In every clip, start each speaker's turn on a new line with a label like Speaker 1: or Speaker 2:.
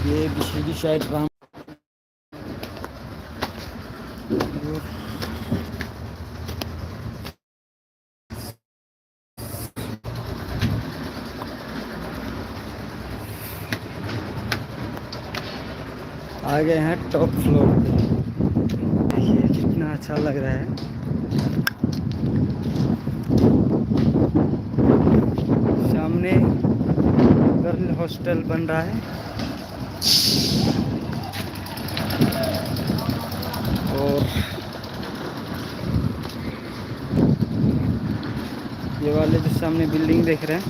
Speaker 1: ये BCD side Ram आ गए हैं टॉप फ्लोर पे। देखिए कितना अच्छा लग रहा है। सामने गर्ल हॉस्टल बन रहा है और ये वाले जो सामने बिल्डिंग देख रहे हैं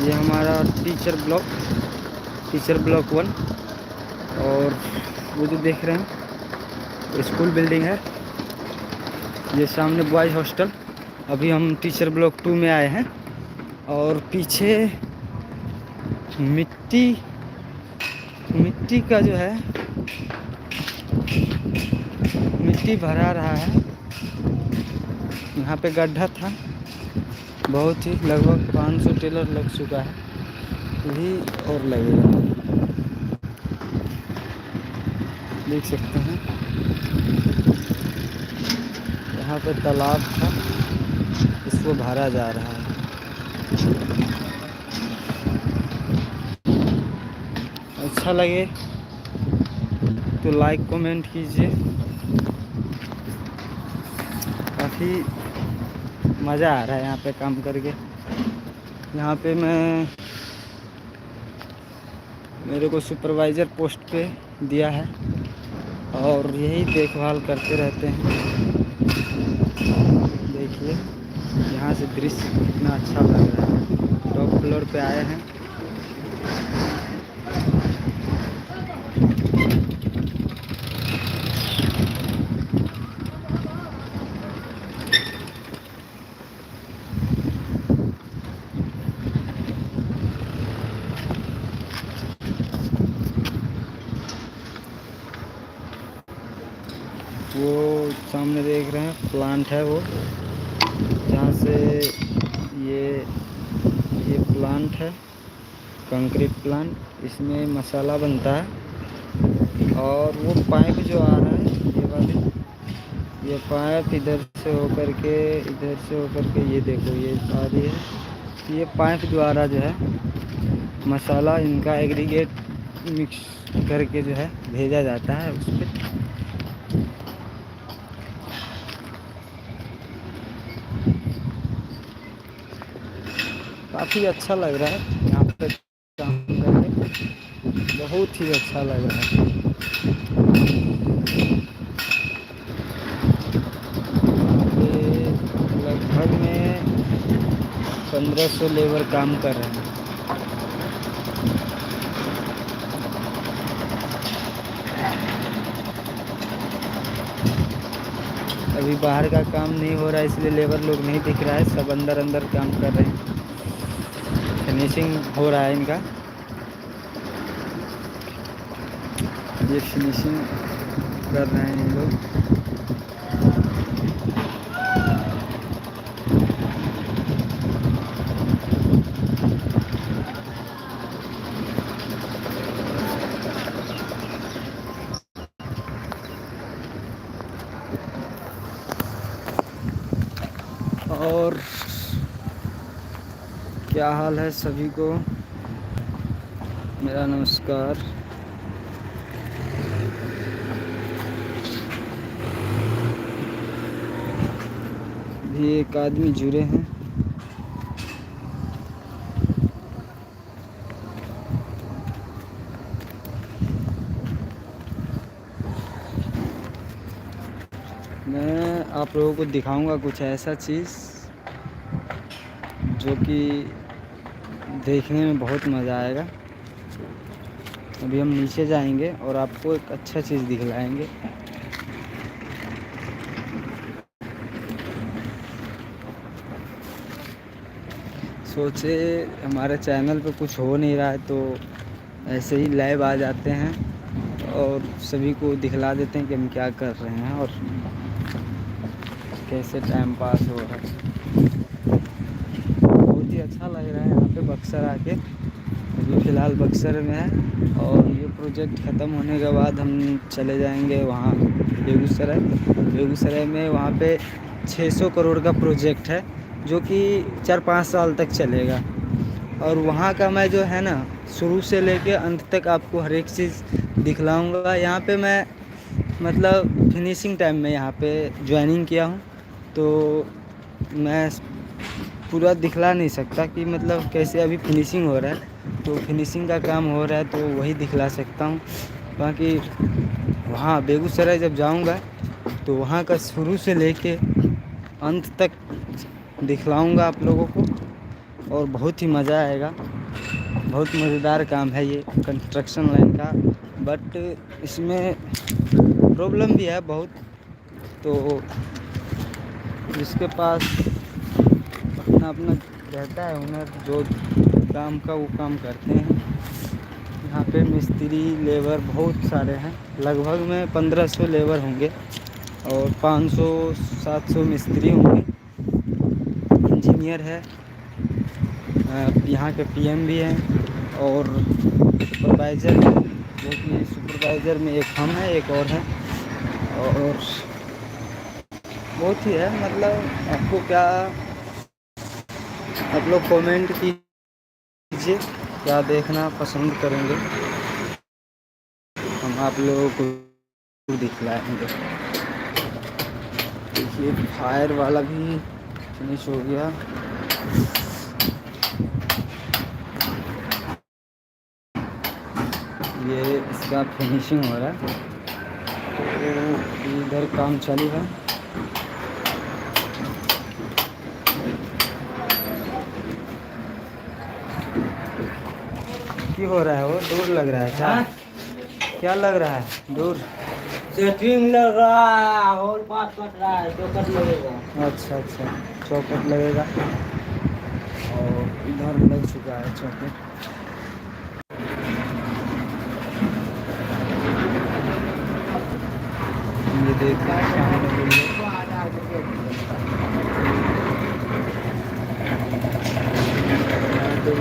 Speaker 1: ये हमारा टीचर ब्लॉक 1। और वो जो देख रहे हैं स्कूल बिल्डिंग है। ये सामने बॉयज़ हॉस्टल। अभी हम टीचर ब्लॉक 2 में आए हैं और पीछे मिट्टी का जो है मिट्टी भरा रहा है। यहाँ पे गड्ढा था, बहुत ही लगभग 500 टेलर लग चुका है, यही और लगेगा। देख सकते हैं यहाँ पे तालाब था, इसको भरा जा रहा है। अच्छा लगे तो लाइक कमेंट कीजिए। काफ़ी मज़ा आ रहा है यहाँ पे काम करके। यहाँ पे मेरे को सुपरवाइज़र पोस्ट पे दिया है और यही देखभाल करते रहते हैं। देखिए यहाँ से दृश्य कितना अच्छा लग रहा है। टॉप फ्लोर पे आए हैं। वो सामने देख रहे हैं प्लांट है, वो जहाँ से ये प्लांट है, कंक्रीट प्लांट। इसमें मसाला बनता है और वो पाइप जो आ रहा है ये पाइप इधर से होकर के ये देखो ये आ रही है। ये पाइप द्वारा जो है मसाला इनका एग्रीगेट मिक्स करके जो है भेजा जाता है उस पर। काफ़ी अच्छा लग रहा है यहाँ पे काम करके, बहुत ही अच्छा लग रहा है। ये लगभग में 1500 लेबर काम कर रहे हैं। अभी बाहर का काम नहीं हो रहा है इसलिए लेबर लोग नहीं दिख रहा है, सब अंदर काम कर रहे हैं। फिनिशिंग हो रहा है इनका, ये फिनिशिंग कर रहे हैं ये लोग। और क्या हाल है सभी को, मेरा नमस्कार। भी एक आदमी जुड़े हैं। मैं आप लोगों को दिखाऊंगा कुछ ऐसा चीज़ जो कि देखने में बहुत मज़ा आएगा। अभी हम नीचे जाएंगे और आपको एक अच्छा चीज़ दिखलाएंगे। सोचे हमारे चैनल पे कुछ हो नहीं रहा है तो ऐसे ही लाइव आ जाते हैं और सभी को दिखला देते हैं कि हम क्या कर रहे हैं और कैसे टाइम पास हो रहा है। बहुत ही अच्छा लग रहा है यहाँ पे बक्सर आके। अभी फ़िलहाल बक्सर में है और ये प्रोजेक्ट ख़त्म होने के बाद हम चले जाएंगे वहाँ बेगूसराय में। वहाँ पे 600 करोड़ का प्रोजेक्ट है जो कि 4-5 साल तक चलेगा और वहाँ का मैं जो है ना शुरू से लेके अंत तक आपको हर एक चीज़ दिखलाऊँगा। यहाँ पे मैं मतलब फिनिशिंग टाइम में यहाँ पे ज्वाइनिंग किया हूँ तो मैं पूरा दिखला नहीं सकता कि मतलब कैसे अभी फिनिशिंग हो रहा है। तो फिनिशिंग का काम हो रहा है तो वही दिखला सकता हूँ। बाकी वहाँ बेगूसराय जब जाऊँगा तो वहाँ का शुरू से लेके अंत तक दिखलाऊँगा आप लोगों को और बहुत ही मज़ा आएगा। बहुत मज़ेदार काम है ये कंस्ट्रक्शन लाइन का, बट इसमें प्रॉब्लम भी है बहुत। तो जिसके पास अपना अपना रहता है हुनर, जो काम का वो काम करते हैं। यहाँ पे मिस्त्री लेबर बहुत सारे हैं, लगभग में 1500 लेबर होंगे और 500-700 मिस्त्री होंगे। इंजीनियर है, यहाँ के पीएम भी हैं और सुपरवाइज़र है, जो कि सुपरवाइज़र में एक हम हैं एक और हैं। और बहुत ही है, मतलब आपको क्या, आप लोग कमेंट कीजिए क्या देखना पसंद करेंगे, हम आप लोगों को दिखलाएंगे। देखिए फायर वाला भी फिनिश हो गया। ये इसका फिनिशिंग हो रहा है तो इधर काम चालू है। क्या हो रहा है? वो दूर लग रहा है क्या? क्या लग रहा है? दूर
Speaker 2: सेटिंग लग रहा है, होल पास कट रहा है, चौकट लगेगा।
Speaker 1: अच्छा, चौकट लगेगा और इधर लग चुका है चौकट। ये देखिए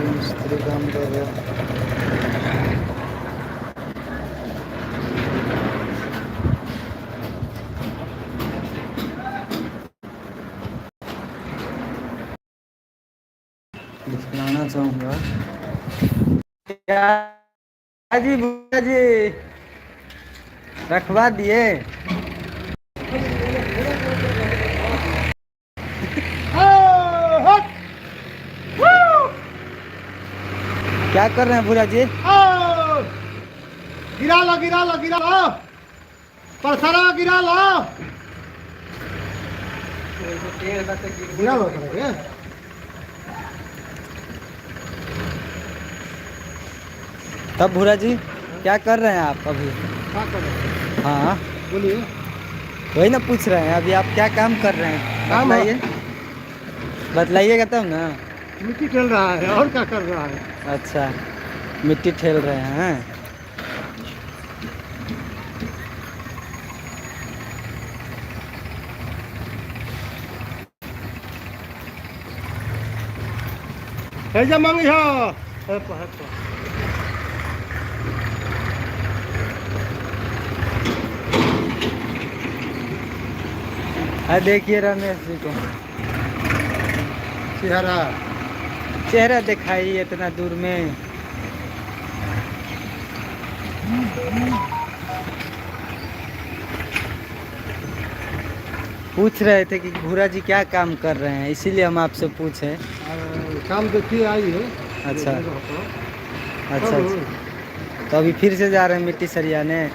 Speaker 1: मिस्त्री काम कर रहा है। दिखलाना चाहूँगा क्या जी, भैया जी रखवा दिए। क्या कर रहे हैं भूरा जी?
Speaker 2: गिरा लो परसरा गिरा लो
Speaker 1: तब भूरा जी क्या कर रहे हैं आप अभी? हाँ
Speaker 2: बोलिए।
Speaker 1: वही ना पूछ रहे हैं, अभी आप क्या काम कर रहे हैं?
Speaker 2: काम
Speaker 1: बताइए, बतलाइएगा तब ना।
Speaker 2: मिट्टी चल रहा है और क्या कर रहा है?
Speaker 1: अच्छा, मिट्टी ठेल रहे हैं।
Speaker 2: कैसे मांगी हो?
Speaker 1: देखिए रमेश जी को चेहरा दिखाई इतना दूर में। पूछ रहे थे कि भूरा जी क्या काम कर रहे हैं, इसीलिए हम आपसे पूछे।
Speaker 2: काम देखिए आई है।
Speaker 1: अच्छा अच्छा, तो अभी फिर से जा रहे हैं मिट्टी सरियाने।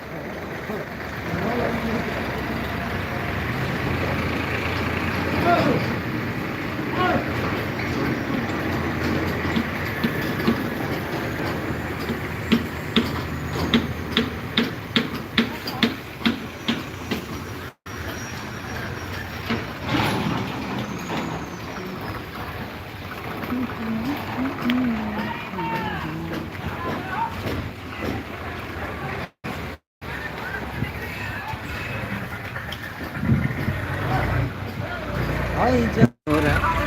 Speaker 1: और ये जो हो रहा है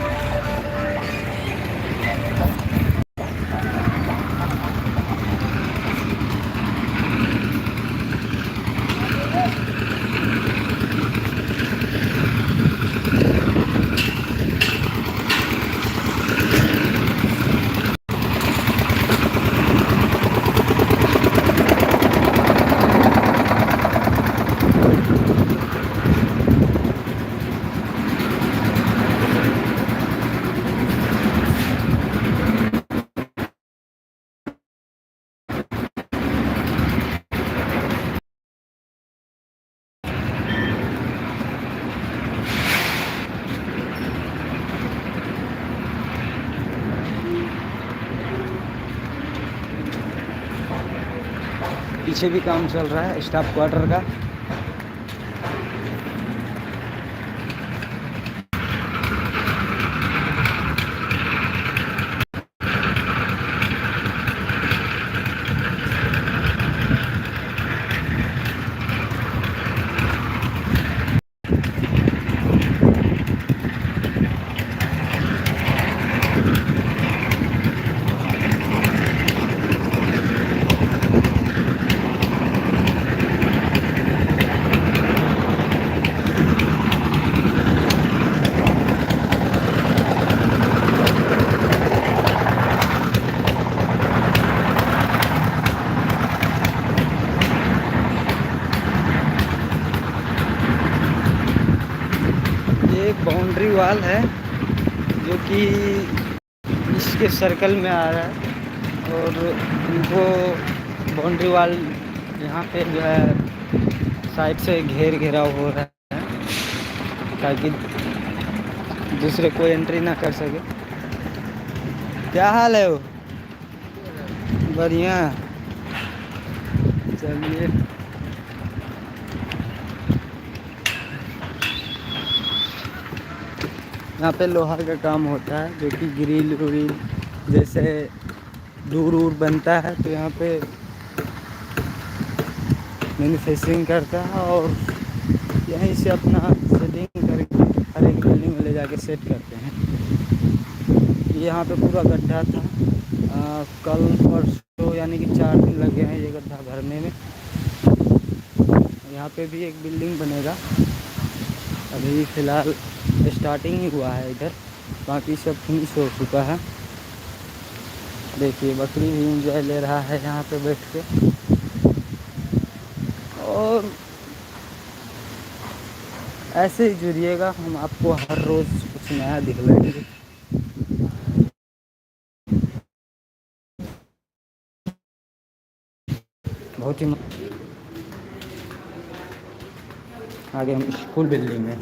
Speaker 1: पीछे भी काम चल रहा है स्टाफ क्वार्टर का। ये एक बाउंड्री वॉल है जो कि इसके सर्कल में आ रहा है और इनको बाउंड्री वॉल यहाँ पे जो है साइड से घेराव हो रहा है ताकि दूसरे कोई एंट्री ना कर सके। क्या हाल है वो? बढ़िया। चलिए यहाँ पे लोहा का काम होता है जो कि ग्रिल व्रिल जैसे डोर बनता है तो यहाँ पे मैन्युफैक्चरिंग करता है और यहीं से अपना सेटिंग करके हर एक बिल्डिंग में ले जाके सेट करते हैं। यहाँ पे पूरा गड्ढा था कल परसों यानी कि 4 दिन लगे हैं ये गड्ढा भरने में। यहाँ पे भी एक बिल्डिंग बनेगा, अभी फ़िलहाल स्टार्टिंग ही हुआ है इधर, बाकी सब फिनिश हो चुका है। देखिए बकरी भी इंजॉय ले रहा है यहाँ पे बैठ के और ऐसे ही जुड़िएगा, हम आपको हर रोज़ कुछ नया दिखलाएंगे। बहुत ही आगे हम स्कूल बिल्डिंग में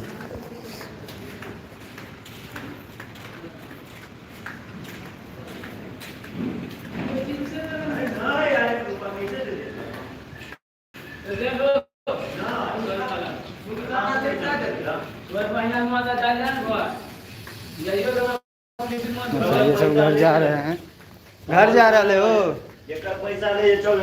Speaker 1: ये सब घर जा रहे हैं, घर जा रहे हो।